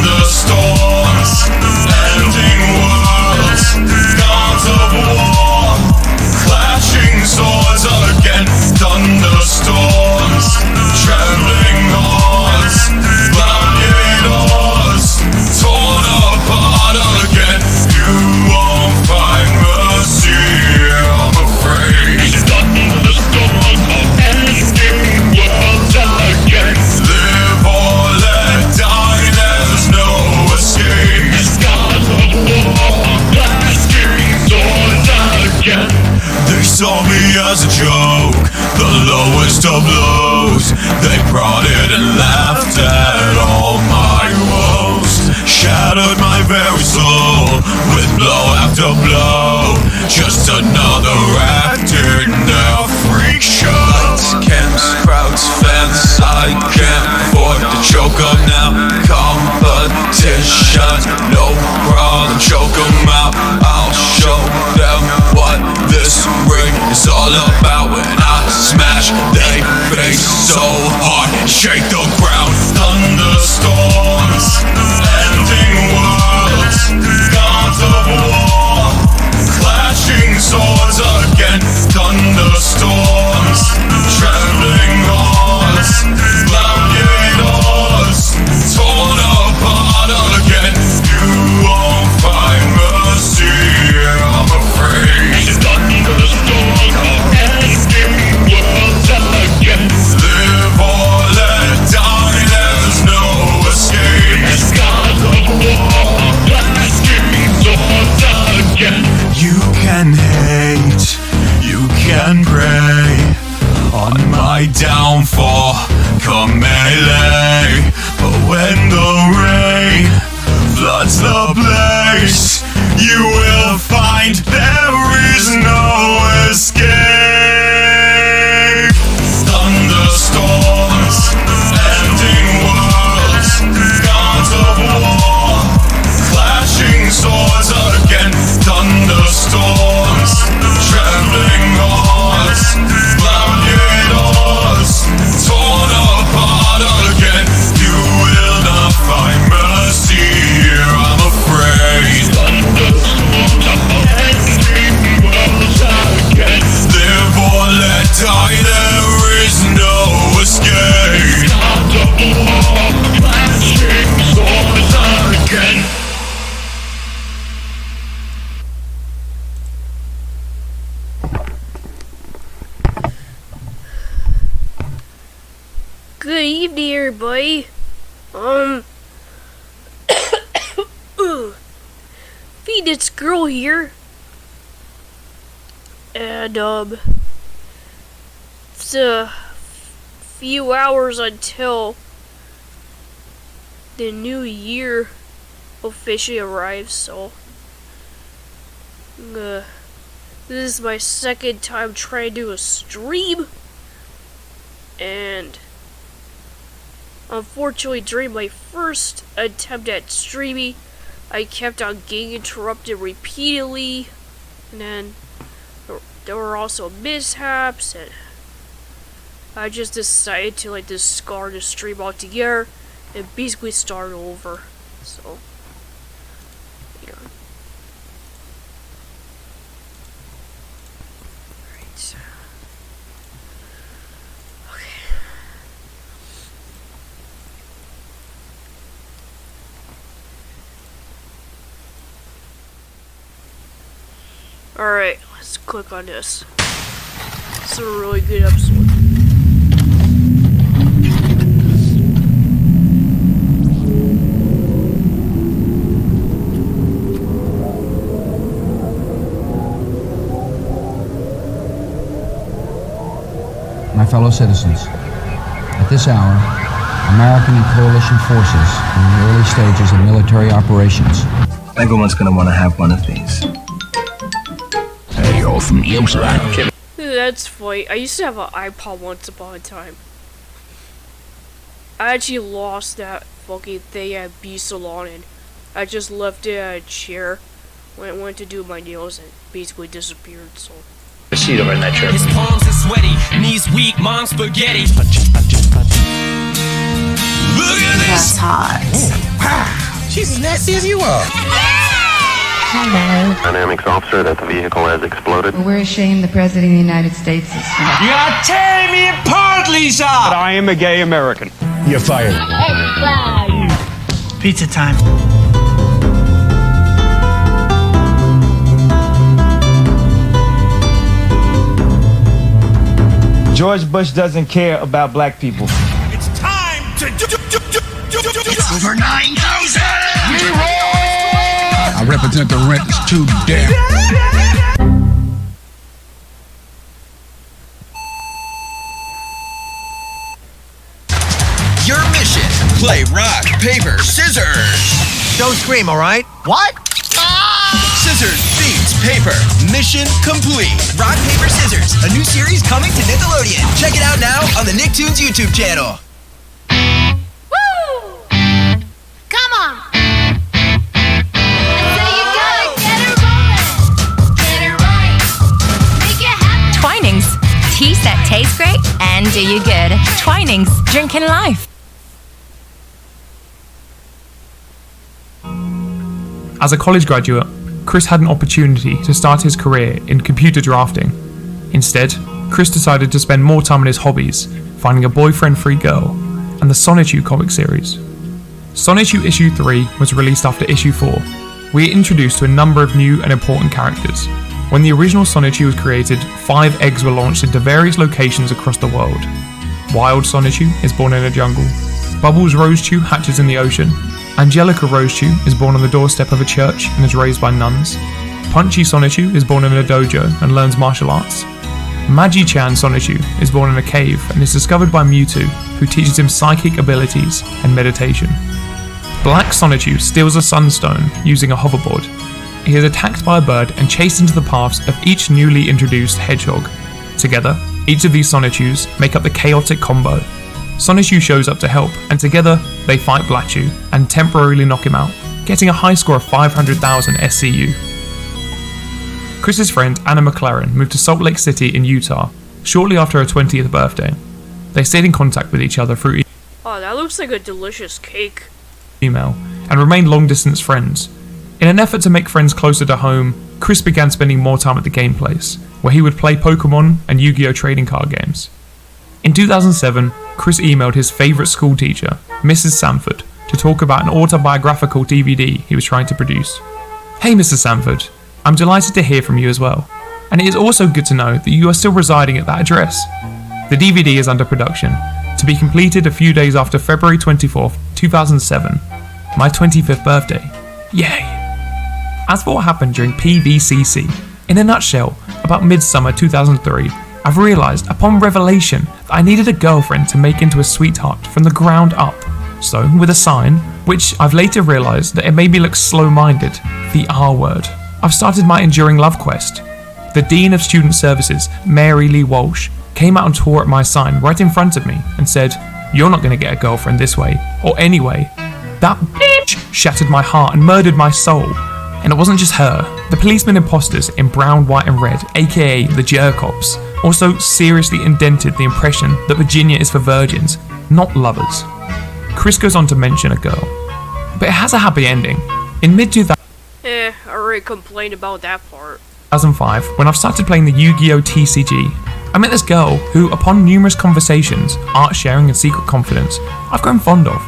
Thunderstorms, ending worlds, gods of war, clashing swords against thunderstorms, trembling hordes, gladiators, torn apart again. You won't find mercy, I'm afraid. Thunderstorms are ending worlds again. Live or let die, there's no escape. Gods of war, clashing swords again. They saw me as a joke, the lowest of lows. They prodded and laughed at all my woes, shattered my very soul with blow after blow. Just another act in their freak show. Lights, camps, crowds, fans, I can't afford to choke up now. Competition, no problem, choke 'em out. I'll show them what this ring is all about. When I smash, they face so hard, shake the ground. Thunderstorms, ending worlds, gods of war, clashing swords again. Thunderstorms, trembling hordes, gladiators, torn apart again. You won't find mercy, I'm afraid. Thunderstorms are ending worlds again. Live or let die, there's no escape. Gods of war, clashing swords again. You can hate, you can pray on my downfall, come melee. But when the rain floods the place, you will find there is no escape. Thunderstorms, ending worlds, gods of war, clashing swords again. Thunderstorms, trembling hordes, gladiators, torn apart again. You will not find mercy here, I'm afraid. Thunderstorms are ending worlds again. Live or let die, there is no escape. Gods of war, clashing swords again. Good evening, everybody. Phoenix Girl here. And, it's a few hours until the new year officially arrives, so this is my second time trying to do a stream, and unfortunately during my first attempt at streaming, I kept on getting interrupted repeatedly, and then there were also mishaps, and I just decided to discard the stream altogether and basically start over. So yeah. Alright. Okay. Alright, let's click on this. It's a really good episode. My fellow citizens, at this hour, American and coalition forces are in the early stages of military operations. Everyone's gonna want to have one of these. Hey, you're from New Zealand. That's funny. I used to have an iPod once upon a time. I actually lost that fucking thing at B Salon, and I just left it at a chair when I went to do my nails and basically disappeared, so. Seat over in that chair. His palms are sweaty, knees weak, mom's spaghetti. Look at this. That's hot. She's as nasty as you are. Hello. Dynamics officer that the vehicle has exploded. We're ashamed the President of the United States is here. You are tearing me apart, Lisa! But I am a gay American. You're fired. Pizza time. George Bush doesn't care about black people. It's time to It's over 9,000! I represent the rent. It's too damn. Your mission, play rock, paper, scissors. Don't scream, alright? What? Scissors beats paper. Mission complete. Rock, paper, scissors. A new series coming to Nickelodeon. Check it out now on the Nicktoons YouTube channel. Woo! Come on! So you gotta get it rolling. Get it right. Make it happen. Twinings. Teas that taste great and do you good. Twinings. Drinking life. As a college graduate, Chris had an opportunity to start his career in computer drafting. Instead, Chris decided to spend more time on his hobbies, finding a boyfriend-free girl, and the Sonichu comic series. Sonichu Issue 3 was released after Issue 4. We are introduced to a number of new and important characters. When the original Sonichu was created, 5 eggs were launched into various locations across the world. Wild Sonichu is born in a jungle. Bubbles Rosechu hatches in the ocean. Angelica Rosechu is born on the doorstep of a church and is raised by nuns. Punchy Sonichu is born in a dojo and learns martial arts. Magi-chan Sonichu is born in a cave and is discovered by Mewtwo, who teaches him psychic abilities and meditation. Black Sonichu steals a sunstone using a hoverboard. He is attacked by a bird and chased into the paths of each newly introduced hedgehog. Together, each of these Sonichus make up the chaotic combo. Sonichu shows up to help, and together they fight Blackchu and temporarily knock him out, getting a high score of 500,000 SCU. Chris's friend Anna McLaren moved to Salt Lake City in Utah shortly after her 20th birthday. They stayed in contact with each other through Oh, that looks like a delicious cake. email and remained long-distance friends. In an effort to make friends closer to home, Chris began spending more time at the game place, where he would play Pokemon and Yu-Gi-Oh! Trading card games. In 2007, Chris emailed his favourite school teacher, Mrs. Sanford, to talk about an autobiographical DVD he was trying to produce. Hey Mrs. Sanford, I'm delighted to hear from you as well, and it is also good to know that you are still residing at that address. The DVD is under production, to be completed a few days after February 24th, 2007, my 25th birthday. Yay! As for what happened during PVCC, in a nutshell, about midsummer 2003, I've realised upon revelation that I needed a girlfriend to make into a sweetheart from the ground up. So, with a sign, which I've later realised that it made me look slow-minded, the R word, I've started my enduring love quest. The Dean of Student Services, Mary Lee Walsh, came out and tore at my sign right in front of me and said, "You're not going to get a girlfriend this way, or anyway." That bitch shattered my heart and murdered my soul. And it wasn't just her. The policeman imposters in brown, white and red, aka the Jerkops, also seriously indented the impression that Virginia is for virgins, not lovers. Chris goes on to mention a girl, but it has a happy ending. In mid-2005, I already complained about that part. when I've started playing the Yu-Gi-Oh! TCG, I met this girl who, upon numerous conversations, art sharing and secret confidence, I've grown fond of,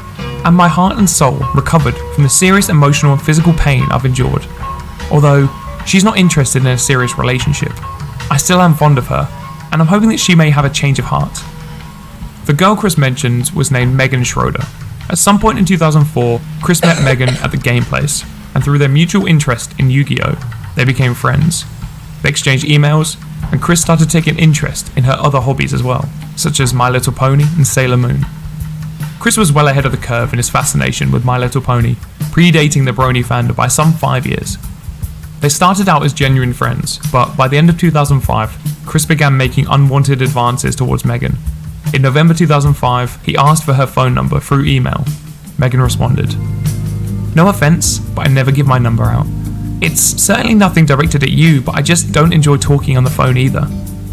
and my heart and soul recovered from the serious emotional and physical pain I've endured. Although she's not interested in a serious relationship, I still am fond of her, and I'm hoping that she may have a change of heart. The girl Chris mentions was named Megan Schroeder. At some point in 2004, Chris met Megan at the game place, and through their mutual interest in Yu-Gi-Oh!, they became friends. They exchanged emails, and Chris started taking interest in her other hobbies as well, such as My Little Pony and Sailor Moon. Chris was well ahead of the curve in his fascination with My Little Pony, predating the Brony fandom by some 5 years. They started out as genuine friends, but by the end of 2005, Chris began making unwanted advances towards Megan. In November 2005, he asked for her phone number through email. Megan responded, "No offense, but I never give my number out. It's certainly nothing directed at you, but I just don't enjoy talking on the phone either.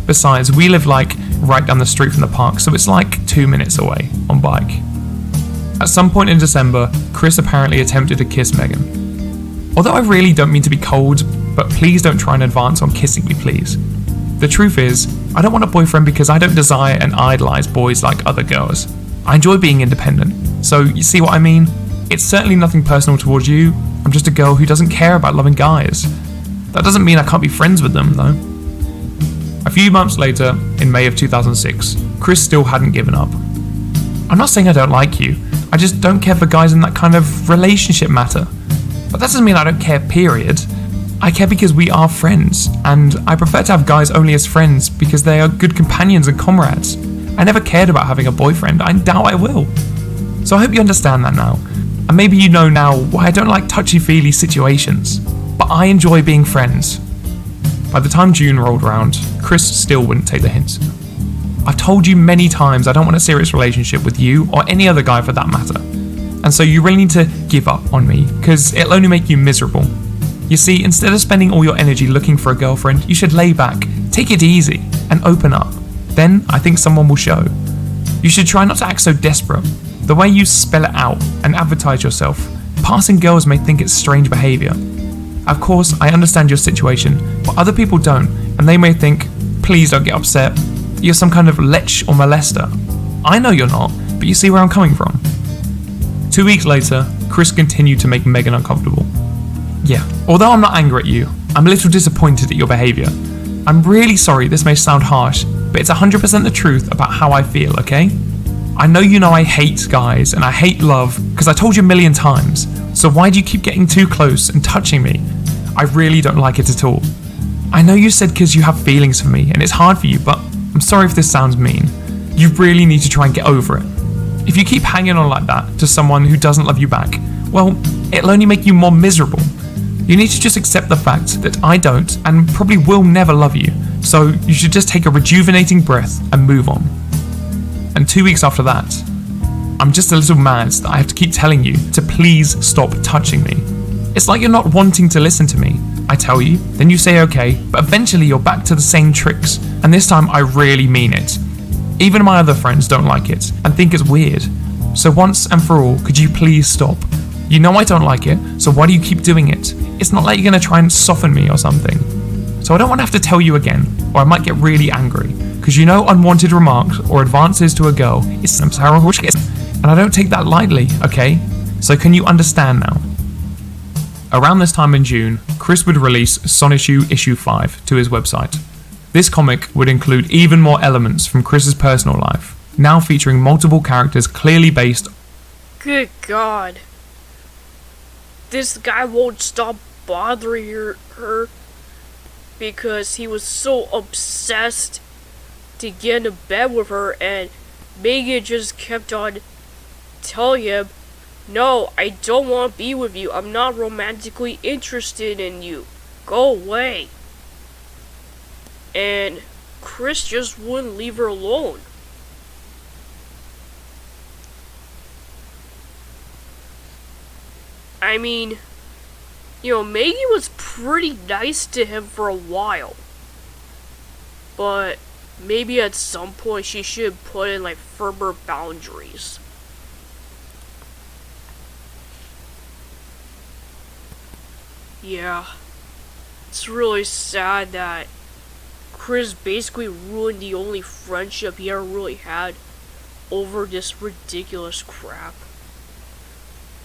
Besides, we live like right down the street from the park, so it's like 2 minutes away on bike." At some point in December, Chris apparently attempted to kiss Megan. Although I really don't mean to be cold, but please don't try and advance on kissing me, please. The truth is, I don't want a boyfriend because I don't desire and idolize boys like other girls. I enjoy being independent. So, you see what I mean? It's certainly nothing personal towards you. I'm just a girl who doesn't care about loving guys. That doesn't mean I can't be friends with them, though. A few months later, in May of 2006, Chris still hadn't given up. "I'm not saying I don't like you. I just don't care for guys in that kind of relationship matter. But that doesn't mean I don't care, period. I care because we are friends, and I prefer to have guys only as friends because they are good companions and comrades. I never cared about having a boyfriend. I doubt I will. So I hope you understand that now. And maybe you know now why I don't like touchy-feely situations. But I enjoy being friends." By the time June rolled around, Chris still wouldn't take the hint. "I've told you many times I don't want a serious relationship with you or any other guy for that matter. And so you really need to give up on me, because it'll only make you miserable. You see, instead of spending all your energy looking for a girlfriend, you should lay back, take it easy, and open up. Then I think someone will show. You should try not to act so desperate. The way you spell it out and advertise yourself, passing girls may think it's strange behaviour. Of course, I understand your situation, but other people don't, and they may think, please don't get upset, you're some kind of lech or molester. I know you're not, but you see where I'm coming from." 2 weeks later, Chris continued to make Megan uncomfortable. "Yeah, although I'm not angry at you, I'm a little disappointed at your behaviour. I'm really sorry this may sound harsh, but it's 100% the truth about how I feel, okay? I know you know I hate guys and I hate love because I told you a million times, so why do you keep getting too close and touching me? I really don't like it at all. I know you said because you have feelings for me and it's hard for you, but I'm sorry if this sounds mean. You really need to try and get over it. If you keep hanging on like that to someone who doesn't love you back, well, it'll only make you more miserable. You need to just accept the fact that I don't and probably will never love you, so you should just take a rejuvenating breath and move on." And 2 weeks after that, "I'm just a little mad that I have to keep telling you to please stop touching me. It's like you're not wanting to listen to me. I tell you, then you say okay, but eventually you're back to the same tricks, and this time I really mean it. Even my other friends don't like it and think it's weird. So once and for all, could you please stop? You know I don't like it, so why do you keep doing it? It's not like you're going to try and soften me or something. So I don't want to have to tell you again, or I might get really angry, because you know unwanted remarks or advances to a girl is some terrible shit, and I don't take that lightly, okay? So can you understand now?" Around this time in June, Chris would release Sonichu Issue 5 to his website. This comic would include even more elements from Chris's personal life, now featuring multiple characters clearly based. Good God. This guy won't stop bothering her because he was so obsessed to get into bed with her, and Megan just kept on telling him, "No, I don't want to be with you. I'm not romantically interested in you. Go away." And Chris just wouldn't leave her alone. I mean, Megan was pretty nice to him for a while. But maybe at some point she should put in firmer boundaries. Yeah, it's really sad that Chris basically ruined the only friendship he ever really had over this ridiculous crap.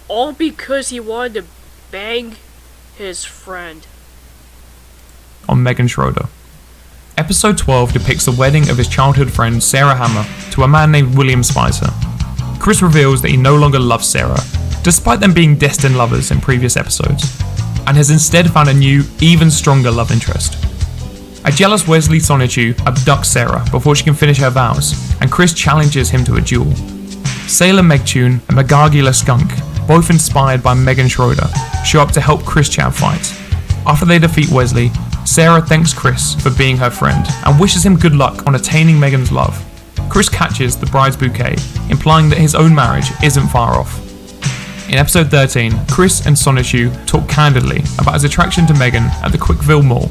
All because he wanted to bang his friend. On Megan Schroeder. Episode 12 depicts the wedding of his childhood friend Sarah Hammer to a man named William Spicer. Chris reveals that he no longer loves Sarah, despite them being destined lovers in previous episodes, and has instead found a new, even stronger love interest. A jealous Wesley Sonichu abducts Sarah before she can finish her vows, and Chris challenges him to a duel. Sailor Megtune and Megargula Skunk, both inspired by Megan Schroeder, show up to help Chris Chan fight. After they defeat Wesley, Sarah thanks Chris for being her friend and wishes him good luck on attaining Megan's love. Chris catches the bride's bouquet, implying that his own marriage isn't far off. In episode 13, Chris and Sonichu talk candidly about his attraction to Megan at the Quickville Mall.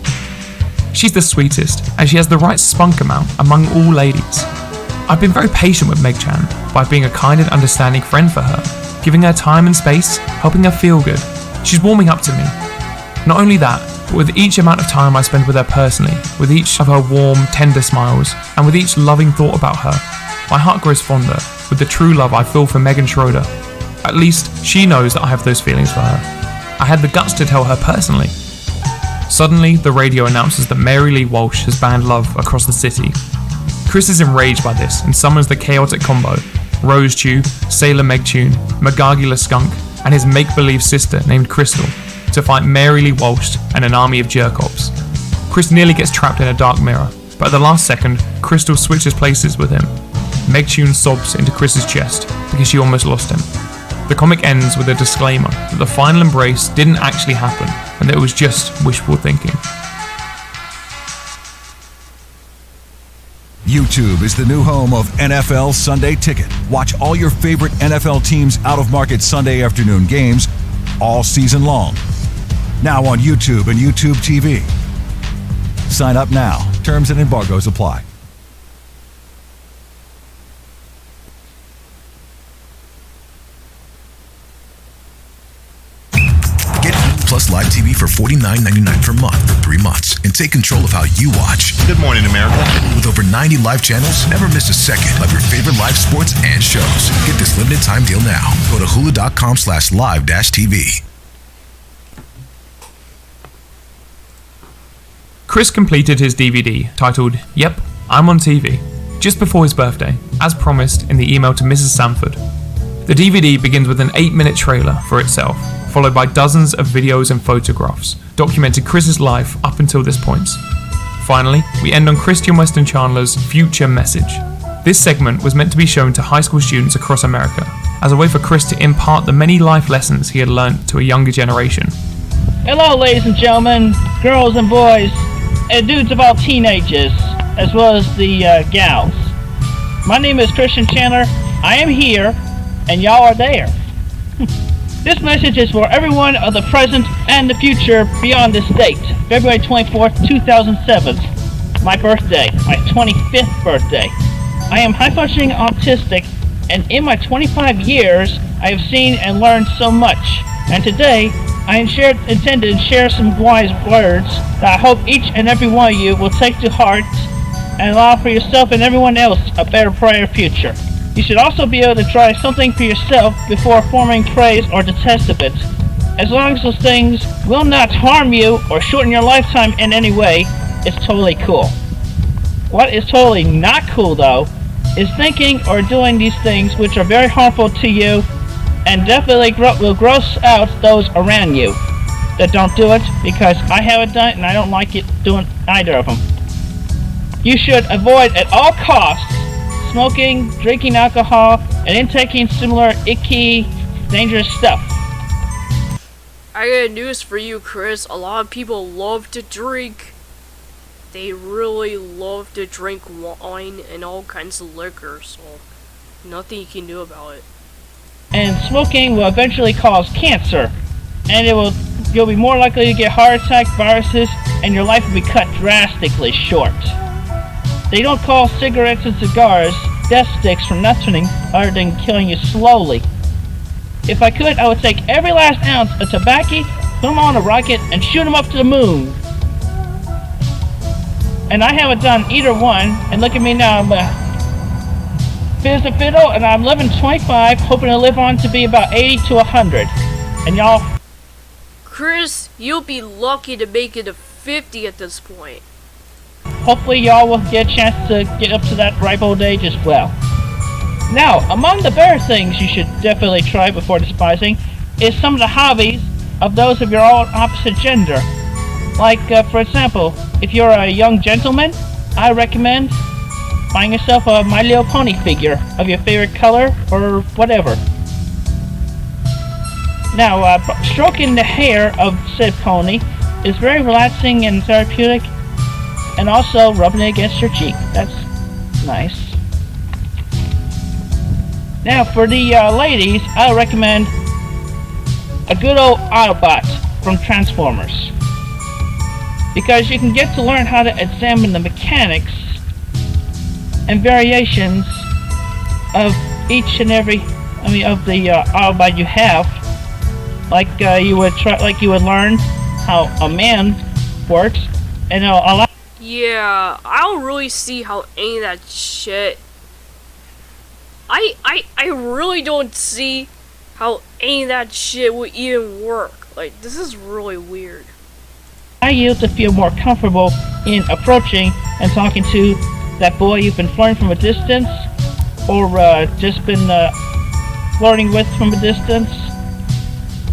She's the sweetest, and she has the right spunk amount among all ladies. I've been very patient with Meg Chan by being a kind and understanding friend for her, giving her time and space, helping her feel good. She's warming up to me. Not only that, but with each amount of time I spend with her personally, with each of her warm, tender smiles, and with each loving thought about her, my heart grows fonder with the true love I feel for Megan Schroeder. At least, she knows that I have those feelings for her. I had the guts to tell her personally. Suddenly, the radio announces that Mary Lee Walsh has banned love across the city. Chris is enraged by this and summons the chaotic combo, Rose Chew, Sailor Meg Tune, Magagula Skunk, and his make-believe sister named Crystal, to fight Mary Lee Walsh and an army of jerk-ops. Chris nearly gets trapped in a dark mirror, but at the last second, Crystal switches places with him. Meg Tune sobs into Chris's chest because she almost lost him. The comic ends with a disclaimer that the final embrace didn't actually happen and that it was just wishful thinking. YouTube is the new home of NFL Sunday Ticket. Watch all your favorite NFL teams' out-of-market Sunday afternoon games all season long. Now on YouTube and YouTube TV. Sign up now. Terms and embargoes apply. Get Plus Live TV for $49.99 per month for 3 months and take control of how you watch. Good morning, America. With over 90 live channels, never miss a second of your favorite live sports and shows. Get this limited time deal now. Go to hulu.com/live-tv. Chris completed his DVD titled Yep, I'm on TV just before his birthday, as promised in the email to Mrs. Sanford. The DVD begins with an 8-minute trailer for itself, followed by dozens of videos and photographs documenting Chris's life up until this point. Finally, we end on Christian Weston Chandler's Future Message. This segment was meant to be shown to high school students across America as a way for Chris to impart the many life lessons he had learned to a younger generation. Hello, ladies and gentlemen, girls and boys, and dudes of all teenagers, as well as the gals. My name is Christian Chandler. I am here, and y'all are there. This message is for everyone of the present and the future beyond this date, February 24th, 2007, my birthday, my 25th birthday. I am high-functioning autistic, and in my 25 years, I have seen and learned so much. And today, I intended to share some wise words that I hope each and every one of you will take to heart and allow for yourself and everyone else a better, brighter future. You should also be able to try something for yourself before forming praise or detest of it. As long as those things will not harm you or shorten your lifetime in any way, it's totally cool. What is totally not cool, though, is thinking or doing these things which are very harmful to you and definitely will gross out those around you that don't do it, because I haven't done it and I don't like it doing either of them. You should avoid at all costs smoking, drinking alcohol, and intaking similar icky, dangerous stuff. I got news for you, Chris. A lot of people love to drink. They really love to drink wine and all kinds of liquor, so nothing you can do about it. And smoking will eventually cause cancer, and you'll be more likely to get heart attack, viruses, and your life will be cut drastically short. They don't call cigarettes and cigars death sticks for nothing other than killing you slowly. If I could, I would take every last ounce of tobacco, put them on a rocket, and shoot them up to the moon. And I haven't done either one, and look at me now, I'm fizz the fiddle, and I'm living 25, hoping to live on to be about 80 to 100. And y'all... Chris, you'll be lucky to make it to 50 at this point. Hopefully y'all will get a chance to get up to that ripe old age as well. Now, among the better things you should definitely try before despising is some of the hobbies of those of your own opposite gender. Like, for example, if you're a young gentleman, I recommend buying yourself a My Little Pony figure of your favorite color or whatever. Now, stroking the hair of said pony is very relaxing and therapeutic, and also rubbing it against your cheek. That's nice. Now, for the ladies, I recommend a good old Autobot from Transformers, because you can get to learn how to examine the mechanics and variations of each and every, of the Autobot you have. Like you would learn how a man works, and a lot. Yeah, I don't really see how any of that shit. I really don't see how any of that shit would even work. Like, this is really weird. I used to feel more comfortable in approaching and talking to that boy you've been flirting from a distance, or just been flirting with from a distance,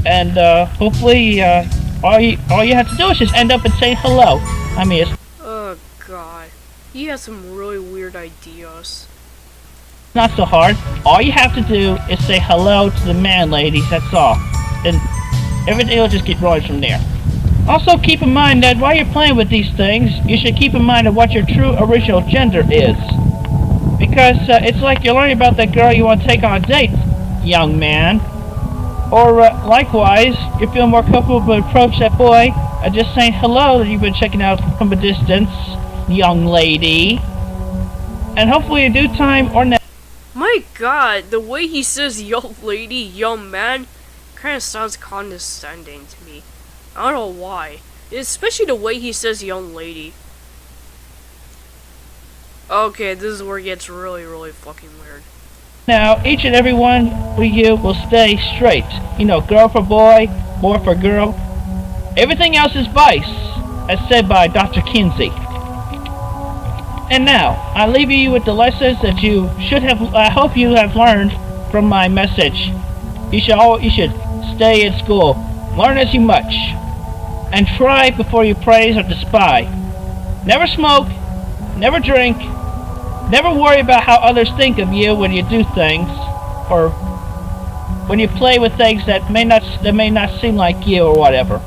and hopefully all you have to do is just end up and say hello. I mean, it's Oh god, he has some really weird ideas. not so hard. All you have to do is say hello to the man, ladies. That's all. Then everything will just get rolling from there. Also, keep in mind that while you're playing with these things, you should keep in mind of what your true original gender is. Because it's like you're learning about that girl you want to take on a date, young man. Or likewise, you feel more comfortable to approach that boy and just saying hello that you've been checking out from a distance, young lady. And hopefully in due time or next. My god, the way he says young lady, young man, kinda sounds condescending to me. I don't know why. Especially the way he says young lady. Okay, this is where it gets really, really fucking weird. Now, each and every one of you will stay straight. You know, girl for boy, boy for girl. Everything else is vice, as said by Dr. Kinsey. And now, I leave you with the lessons that you should have, I hope you have learned from my message. You should stay in school, learn as you much, and try before you praise or despise. Never smoke, never drink, never worry about how others think of you when you do things, or when you play with things that may not seem like you or whatever.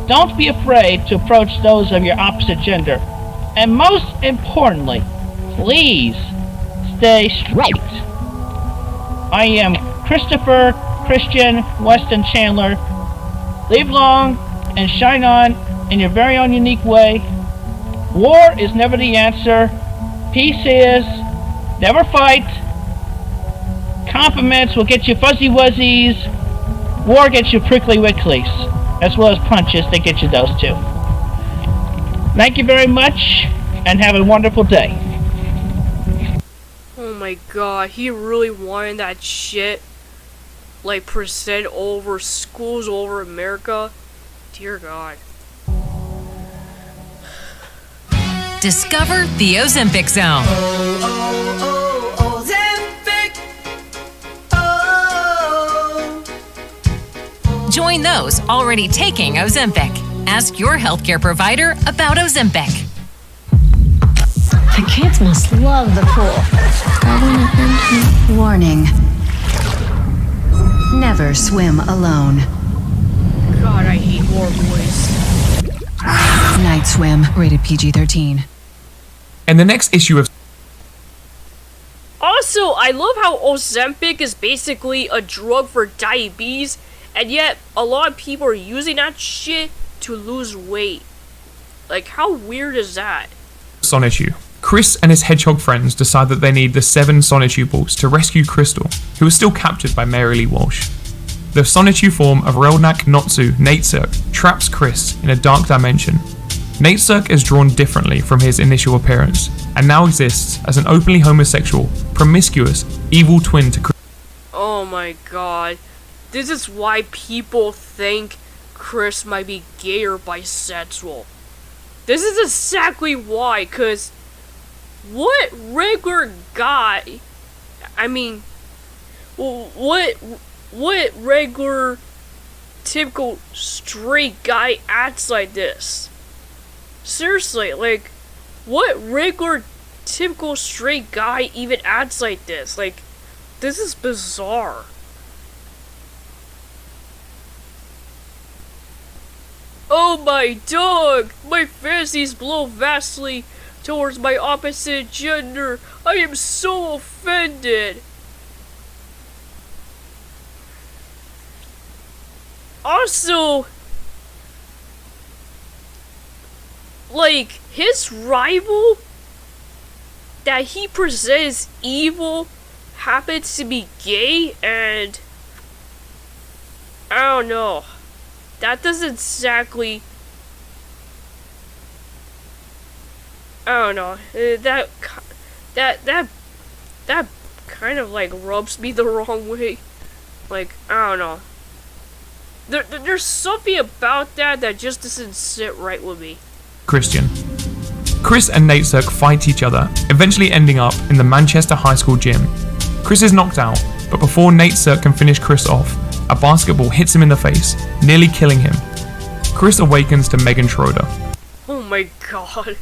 Don't be afraid to approach those of your opposite gender. And most importantly, please stay straight. I am Christopher Christian Weston Chandler. Live long and shine on in your very own unique way. War is never the answer. Peace is. Never fight. Compliments will get you fuzzy wuzzies. War gets you prickly wicklies. As well as punches, they get you those too. Thank you very much, and have a wonderful day. Oh my god, he really wanted that shit, like, percent all over schools all over America? Dear god. Discover the Ozempic Zone. Join those already taking Ozempic. Ask your healthcare provider about Ozempic. The kids must love the pool. Warning. Never swim alone. God, I hate war boys. Night Swim, rated PG-13. And the next issue of Also, I love how Ozempic is basically a drug for diabetes, and yet a lot of people are using that shit to lose weight. Like, how weird is that? Sonichu. Chris and his hedgehog friends decide that they need the 7 Sonichu balls to rescue Crystal, who is still captured by Mary Lee Walsh. The Sonichu form of Relnak Notsu Natesurk traps Chris in a dark dimension. Natesurk is drawn differently from his initial appearance, and now exists as an openly homosexual, promiscuous, evil twin to Chris. Oh my god. This is why people think Chris might be gay or bisexual. This is exactly why, cause what regular guy, I mean, what regular typical straight guy acts like this? Seriously, like, what regular typical straight guy even acts like this? Like, this is bizarre. Oh my dog! My fantasies blow vastly towards my opposite gender. I am so offended. also, like, his rival that he presents evil happens to be gay, and I don't know. That doesn't exactly. I don't know. That kind of like rubs me the wrong way. Like, I don't know. There's something about that just doesn't sit right with me. Christian. Chris and Nate Cirque fight each other, eventually ending up in the Manchester High School gym. Chris is knocked out, but before Nate Cirque can finish Chris off, a basketball hits him in the face, nearly killing him. Chris awakens to Megan Schroeder. Oh my god.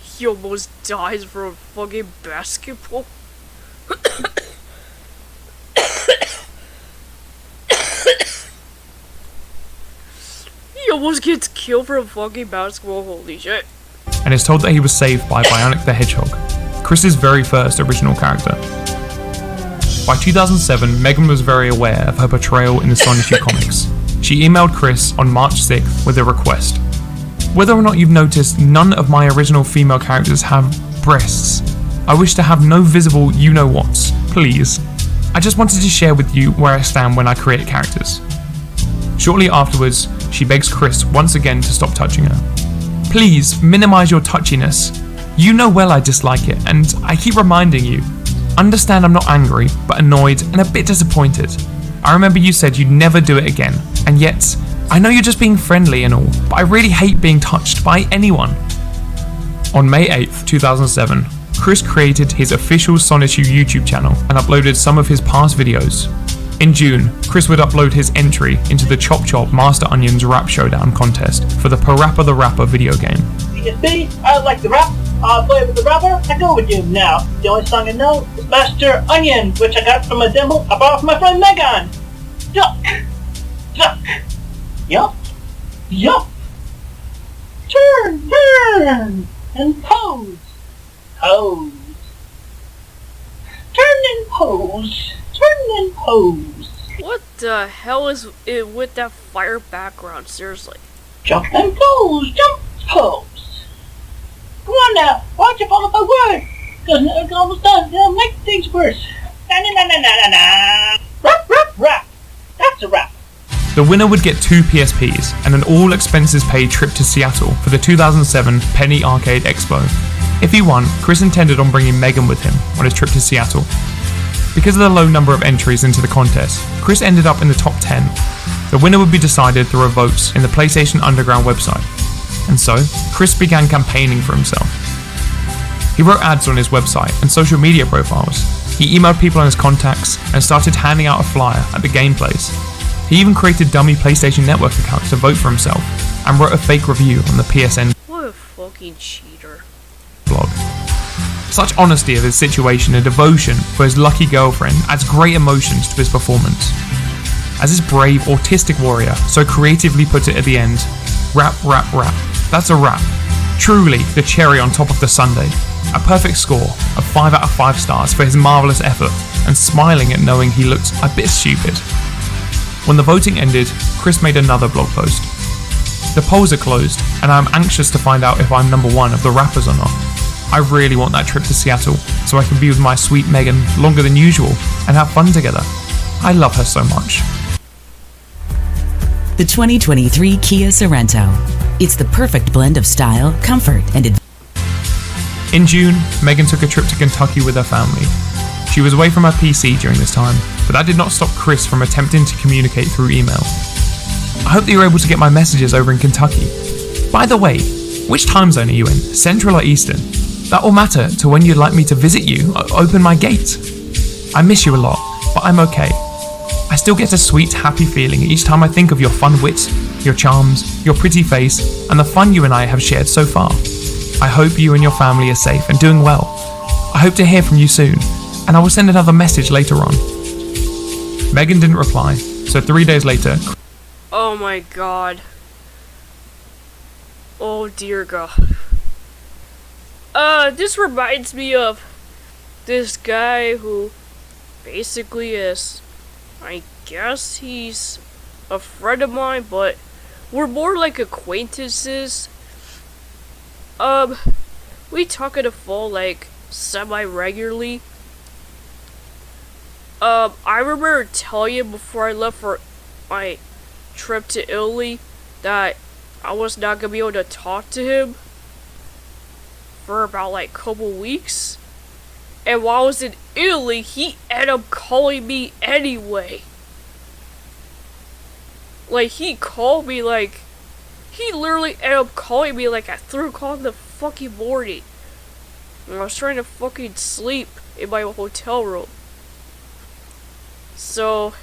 He almost dies from a fucking basketball. He almost gets killed from a fucking basketball, holy shit. And is told that he was saved by Bionic the Hedgehog, Chris's very first original character. By 2007, Megan was very aware of her portrayal in the Sonic Youth comics. She emailed Chris on March 6th with a request. Whether or not you've noticed, none of my original female characters have breasts. I wish to have no visible you-know-whats, please. I just wanted to share with you where I stand when I create characters. Shortly afterwards, she begs Chris once again to stop touching her. Please, minimize your touchiness. You know well I dislike it, and I keep reminding you. Understand I'm not angry, but annoyed and a bit disappointed. I remember you said you'd never do it again, and yet, I know you're just being friendly and all, but I really hate being touched by anyone. On May 8th, 2007, Chris created his official Sonichu YouTube channel and uploaded some of his past videos. In June, Chris would upload his entry into the Chop Chop Master Onion's Rap Showdown contest for the Parappa the Rapper video game. PSP, I like the rap. I play with the rapper. I go with you now. The only song I know is Master Onion, which I got from a demo I borrowed from my friend Megan. Duck, duck, yup, yup. Turn, and pose, pose. Turn and pose. Turn and pose. What the hell is it with that fire background? Seriously. Jump and pose. Jump, pose. Come on now. Watch it follow my word. Because it's almost done. It'll make things worse. Na-na-na-na-na-na. Rap, rap, rap. That's a rap. The winner would get 2 PSPs and an all-expenses-paid trip to Seattle for the 2007 Penny Arcade Expo. If he won, Chris intended on bringing Megan with him on his trip to Seattle. Because of the low number of entries into the contest, Chris ended up in the top 10. The winner would be decided through a vote in the PlayStation Underground website. And so, Chris began campaigning for himself. He wrote ads on his website and social media profiles. He emailed people on his contacts and started handing out a flyer at the gameplays. He even created dummy PlayStation Network accounts to vote for himself and wrote a fake review on the PSN What a fucking cheater. blog. Such honesty of his situation and devotion for his lucky girlfriend adds great emotions to his performance. As this brave, autistic warrior so creatively put it at the end, rap, rap, rap. That's a rap. Truly the cherry on top of the sundae. A perfect score of 5 out of 5 stars for his marvellous effort, and smiling at knowing he looked a bit stupid. When the voting ended, Chris made another blog post. The polls are closed, and I'm anxious to find out if I'm number 1 of the rappers or not. I really want that trip to Seattle, so I can be with my sweet Megan longer than usual and have fun together. I love her so much. The 2023 Kia Sorento. It's the perfect blend of style, comfort, and In June, Megan took a trip to Kentucky with her family. She was away from her PC during this time, but that did not stop Chris from attempting to communicate through email. I hope that you're able to get my messages over in Kentucky. By the way, which time zone are you in? Central or Eastern? That will matter to when you'd like me to visit you, open my gate. I miss you a lot, but I'm okay. I still get a sweet, happy feeling each time I think of your fun wit, your charms, your pretty face, and the fun you and I have shared so far. I hope you and your family are safe and doing well. I hope to hear from you soon, and I will send another message later on. Megan didn't reply, so 3 days later... Oh my god. Oh dear god. This reminds me of this guy who basically is, I guess he's a friend of mine, but we're more like acquaintances. We talk on the phone like semi-regularly. I remember telling you before I left for my trip to Italy that I was not gonna be able to talk to him for about like a couple weeks. And while I was in Italy, he ended up calling me anyway. Like, he called me like, he literally ended up calling me like at 3 o'clock in the fucking morning. And I was trying to fucking sleep in my hotel room. So,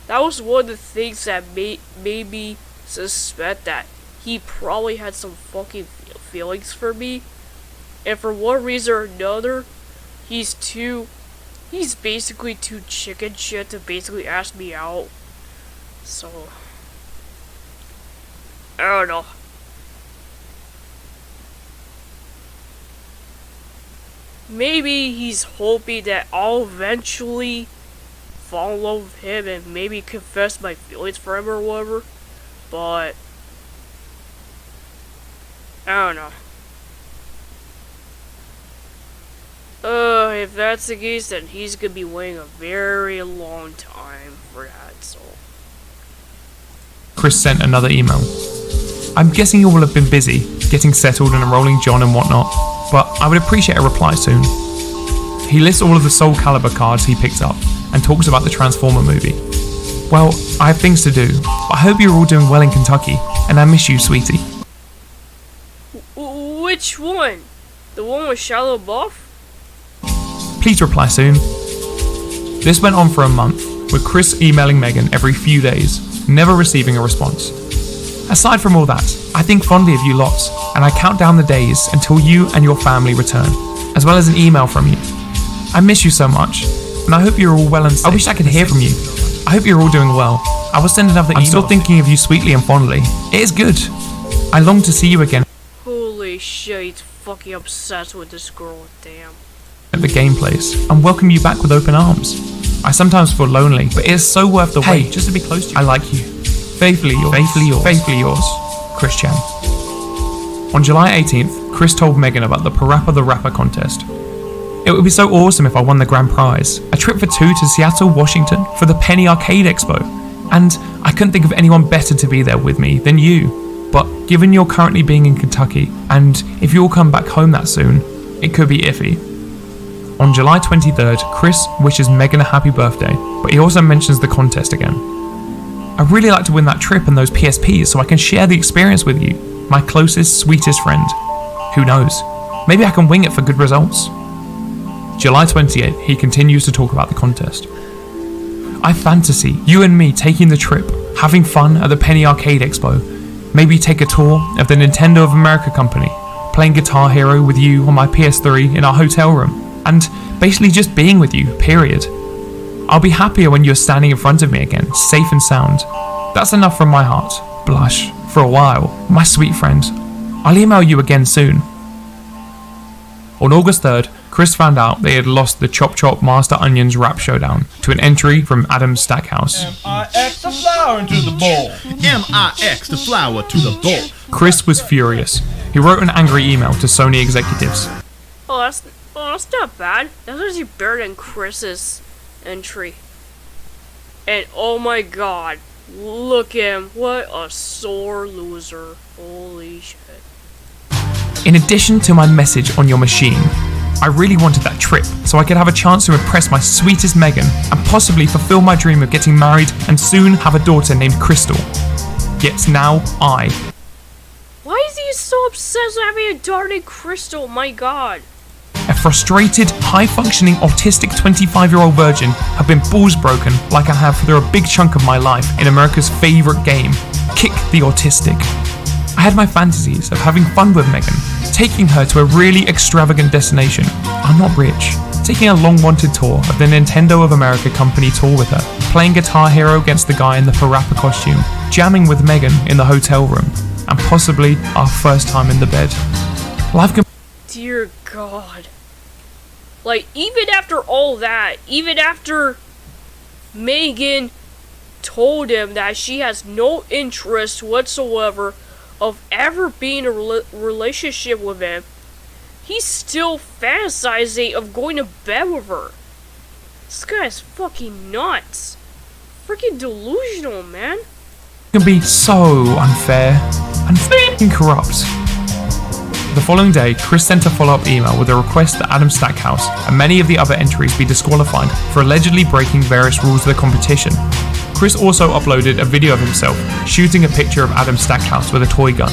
that was one of the things that made me suspect that he probably had some fucking feelings for me. And for one reason or another, he's basically too chicken shit to basically ask me out. So, I don't know. Maybe he's hoping that I'll eventually fall in love with him and maybe confess my feelings for him or whatever. But I don't know. If that's the case, then he's gonna be waiting a very long time for that, so. Chris sent another email. I'm guessing you all have been busy, getting settled and enrolling John and whatnot, but I would appreciate a reply soon. He lists all of the Soul Calibur cards he picked up, and talks about the Transformer movie. Well, I have things to do, but I hope you're all doing well in Kentucky, and I miss you, sweetie. Which one? The one with Shia LaBeouf? Please reply soon. This went on for a month, with Chris emailing Megan every few days, never receiving a response. Aside from all that, I think fondly of you lots, and I count down the days until you and your family return, as well as an email from you. I miss you so much, and I hope you're all well and safe. I wish I could hear from you. I hope you're all doing well. I will send another email. I'm still thinking of you sweetly and fondly. It is good. I long to see you again. Holy shit, he's fucking obsessed with this girl, damn. At the game place, and welcome you back with open arms. I sometimes feel lonely, but it is so worth the wait just to be close to you. I like you. Faithfully yours, Chris Chan. On July 18th, Chris told Megan about the Parappa the Rapper contest. It would be so awesome if I won the grand prize, a trip for 2 to Seattle, Washington for the Penny Arcade Expo, and I couldn't think of anyone better to be there with me than you. But given you're currently being in Kentucky, and if you all come back home that soon, it could be iffy. On July 23rd, Chris wishes Megan a happy birthday, but he also mentions the contest again. I'd really like to win that trip and those PSPs so I can share the experience with you, my closest, sweetest friend. Who knows? Maybe I can wing it for good results. July 28th, he continues to talk about the contest. I fantasy you and me taking the trip, having fun at the Penny Arcade Expo, maybe take a tour of the Nintendo of America company, playing Guitar Hero with you on my PS3 in our hotel room, and basically just being with you, period. I'll be happier when you're standing in front of me again, safe and sound. That's enough from my heart. Blush. For a while. My sweet friend. I'll email you again soon. On August 3rd, Chris found out they had lost the Chop Chop Master Onions Rap Showdown to an entry from Adam Stackhouse. M-I-X the flour into the bowl. M-I-X the flour to the bowl. Chris was furious. He wrote an angry email to Sony executives. Oh, that's not bad. That's actually better than Chris's entry. And oh my god, look at him. What a sore loser. Holy shit. In addition to my message on your machine, I really wanted that trip so I could have a chance to impress my sweetest Megan and possibly fulfill my dream of getting married and soon have a daughter named Crystal. Yet now Why is he so obsessed with having a daughter named Crystal? My god. A frustrated, high-functioning, autistic 25-year-old virgin have been balls broken like I have through a big chunk of my life in America's favourite game, Kick the Autistic. I had my fantasies of having fun with Megan, taking her to a really extravagant destination. I'm not rich. Taking a long-wanted tour of the Nintendo of America company tour with her, playing Guitar Hero against the guy in the Parappa costume, jamming with Megan in the hotel room, and possibly our first time in the bed. Life can... Dear God. Like, even after all that, even after Megan told him that she has no interest whatsoever of ever being in a relationship with him, he's still fantasizing of going to bed with her. This guy's fucking nuts. Freaking delusional, man. Can be so unfair and fucking corrupt. The following day, Chris sent a follow-up email with a request that Adam Stackhouse and many of the other entries be disqualified for allegedly breaking various rules of the competition. Chris also uploaded a video of himself shooting a picture of Adam Stackhouse with a toy gun.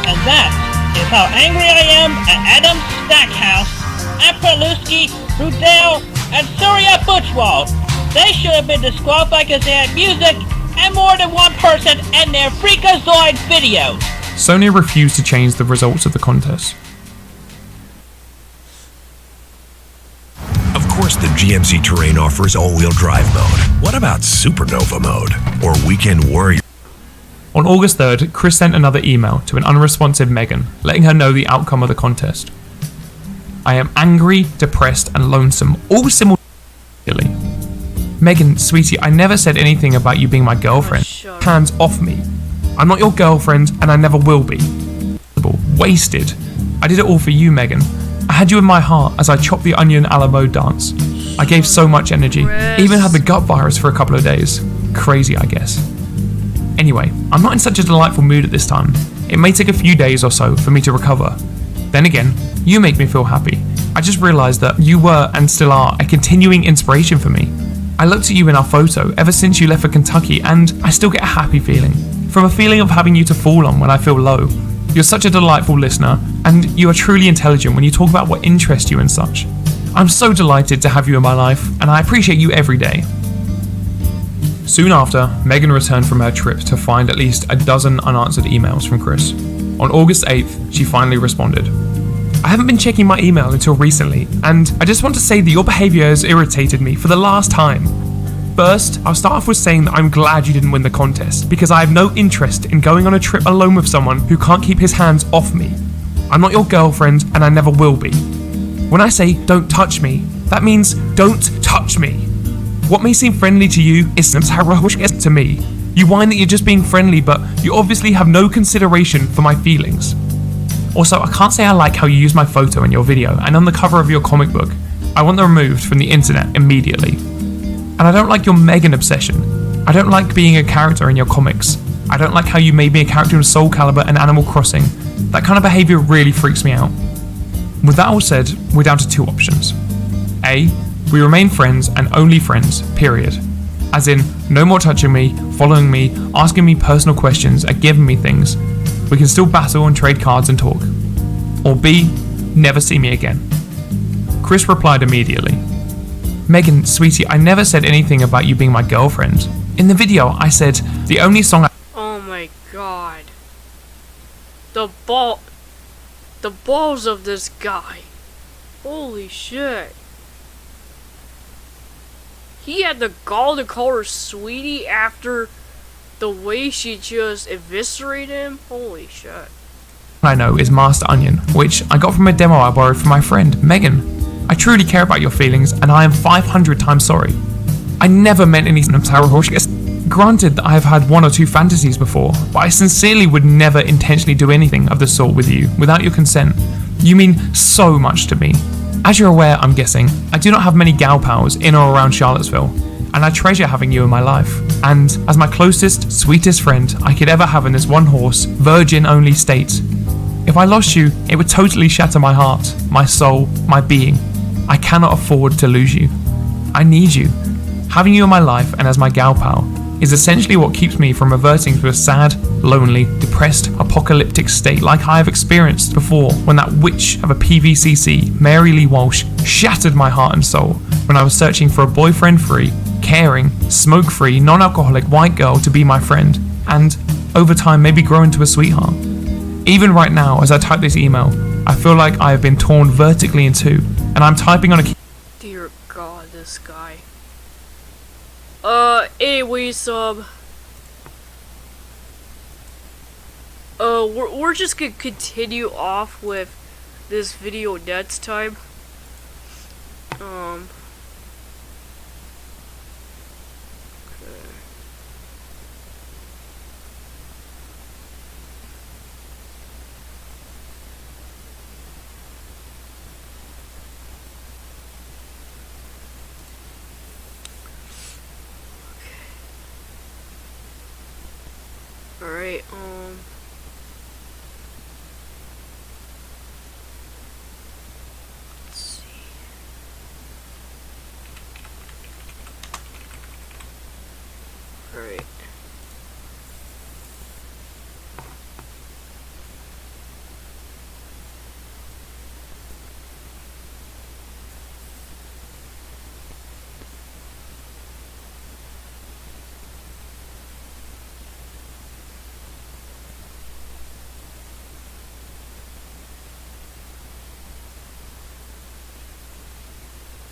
And that is how angry I am at Adam Stackhouse, Apolowski, Rudell, and Surya Butchwald. They should have been disqualified because they had music and more than one person in their Freakazoid videos. Sony refused to change the results of the contest. Of course, the GMC Terrain offers all-wheel drive mode. What about Supernova mode or Weekend Warrior? On August 3rd, Chris sent another email to an unresponsive Megan, letting her know the outcome of the contest. I am angry, depressed, and lonesome, all simultaneously. Megan, sweetie, I never said anything about you being my girlfriend. Hands off me. I'm not your girlfriend, and I never will be. Wasted. I did it all for you, Megan. I had you in my heart as I chopped the onion a la mode dance. I gave so much energy. Even had the gut virus for a couple of days. Crazy, I guess. Anyway, I'm not in such a delightful mood at this time. It may take a few days or so for me to recover. Then again, you make me feel happy. I just realised that you were, and still are, a continuing inspiration for me. I looked at you in our photo ever since you left for Kentucky, and I still get a happy feeling. From a feeling of having you to fall on when I feel low. You're such a delightful listener, and you are truly intelligent when you talk about what interests you and such. I'm so delighted to have you in my life, and I appreciate you every day. Soon after, Megan returned from her trip to find at least a dozen unanswered emails from Chris. On August 8th, she finally responded. I haven't been checking my email until recently, and I just want to say that your behaviour has irritated me for the last time. First, I'll start off with saying that I'm glad you didn't win the contest, because I have no interest in going on a trip alone with someone who can't keep his hands off me. I'm not your girlfriend, and I never will be. When I say don't touch me, that means don't touch me. What may seem friendly to you is to me. You whine that you're just being friendly, but you obviously have no consideration for my feelings. Also, I can't say I like how you use my photo in your video and on the cover of your comic book. I want them removed from the internet immediately. And I don't like your Megan obsession. I don't like being a character in your comics. I don't like how you made me a character in Soul Calibur and Animal Crossing. That kind of behaviour really freaks me out. With that all said, we're down to two options. A, we remain friends and only friends, period. As in, no more touching me, following me, asking me personal questions, and giving me things. We can still battle and trade cards and talk. Or B, never see me again. Chris replied immediately. Megan, sweetie, I never said anything about you being my girlfriend. In the video, I said the only song Oh my god. The balls of this guy. Holy shit. He had the gall to call her sweetie after the way she just eviscerated him. Holy shit. I know is Master Onion, which I got from a demo I borrowed from my friend, Megan. I truly care about your feelings, and I am 500 times sorry. I never meant anything. Granted that I have had one or two fantasies before, but I sincerely would never intentionally do anything of the sort with you without your consent. You mean so much to me. As you're aware, I'm guessing, I do not have many gal pals in or around Charlottesville, and I treasure having you in my life. And as my closest, sweetest friend I could ever have in this one-horse, virgin-only state. If I lost you, it would totally shatter my heart, my soul, my being. I cannot afford to lose you. I need you. Having you in my life and as my gal pal is essentially what keeps me from reverting to a sad, lonely, depressed, apocalyptic state like I have experienced before when that witch of a PVCC, Mary Lee Walsh, shattered my heart and soul when I was searching for a boyfriend-free, caring, smoke-free, non-alcoholic white girl to be my friend and, over time, maybe grow into a sweetheart. Even right now, as I type this email, I feel like I have been torn vertically in two, and I'm typing on a Dear God, this guy. Anyways, we're just gonna continue off with this video next time. Okay.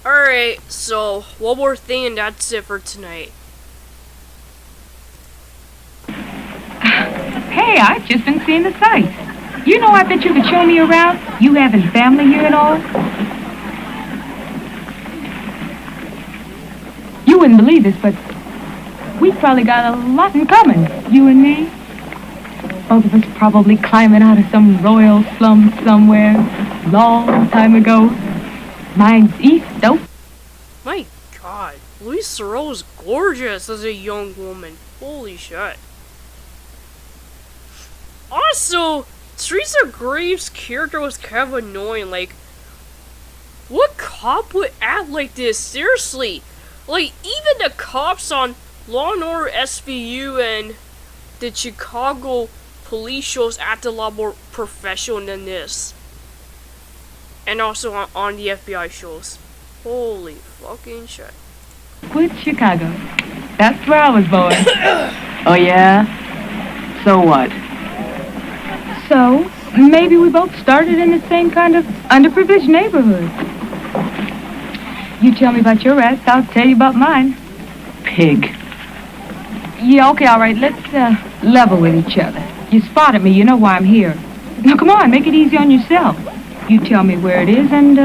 Alright, so one more thing and that's it for tonight. Hey, I've just been seeing the sights. You know, I bet you could show me around. You having family here and all. You wouldn't believe this, but we probably got a lot in common, you and me. Both of us probably climbing out of some royal slum somewhere, long time ago. Mine's east, though. My god, Louise Sorel is gorgeous as a young woman. Holy shit. Also, Teresa Graves' character was kind of annoying. Like, what cop would act like this? Seriously. Like, even the cops on Law & Order SVU and the Chicago police shows act a lot more professional than this. And also on the FBI shows. Holy fucking shit. Quit Chicago. That's where I was born. Oh, yeah? So what? So, maybe we both started in the same kind of underprivileged neighborhood. You tell me about your rats, I'll tell you about mine. Pig. Yeah, okay, all right, let's level with each other. You spotted me, you know why I'm here. Now, come on, make it easy on yourself. You tell me where it is, and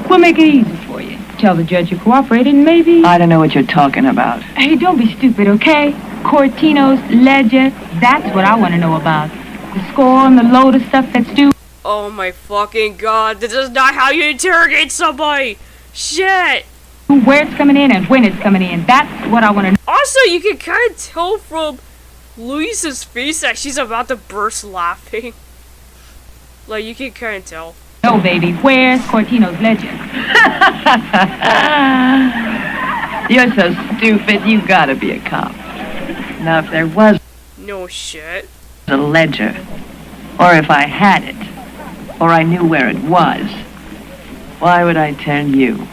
we'll make it easy for you. Tell the judge you cooperated, and maybe... I don't know what you're talking about. Hey, don't be stupid, okay? Cortino's ledger, that's what I want to know about. The score and the load of stuff that's due. Oh my fucking god, this is not how you interrogate somebody! Shit! Where it's coming in and when it's coming in, that's what I want to know. Also, you can kind of tell from Louise's face that she's about to burst laughing. Like, you can kind of tell. No, baby, where's Cortino's ledger? You're so stupid, you gotta be a cop. Now, if there was no shit. A ledger, or if I had it, or I knew where it was, why would I tell you?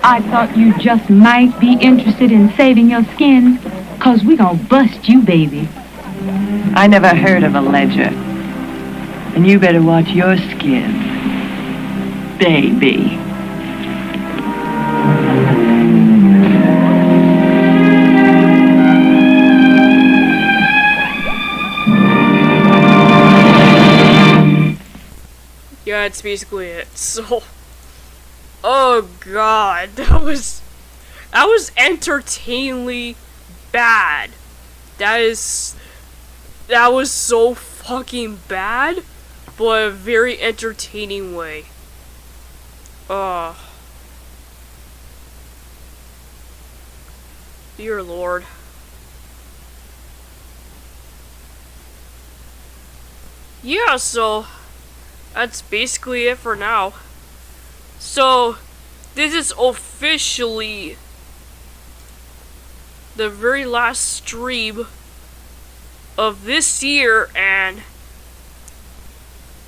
I thought you just might be interested in saving your skin, 'cause we gonna bust you, baby. I never heard of a ledger. And you better watch your skin, baby. Yeah, that's basically it. So, oh god, that was entertainingly bad. That was so fucking bad, but a very entertaining way. Dear Lord. Yeah, so that's basically it for now. So, this is officially the very last stream of this year, and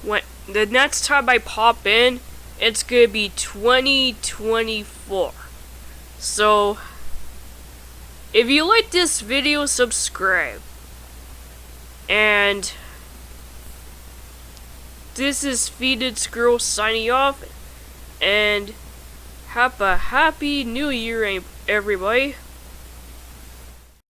when the next time I pop in, it's gonna be 2024. So, if you like this video, subscribe. And this is Feeded Squirrel signing off, and have a happy new year, everybody.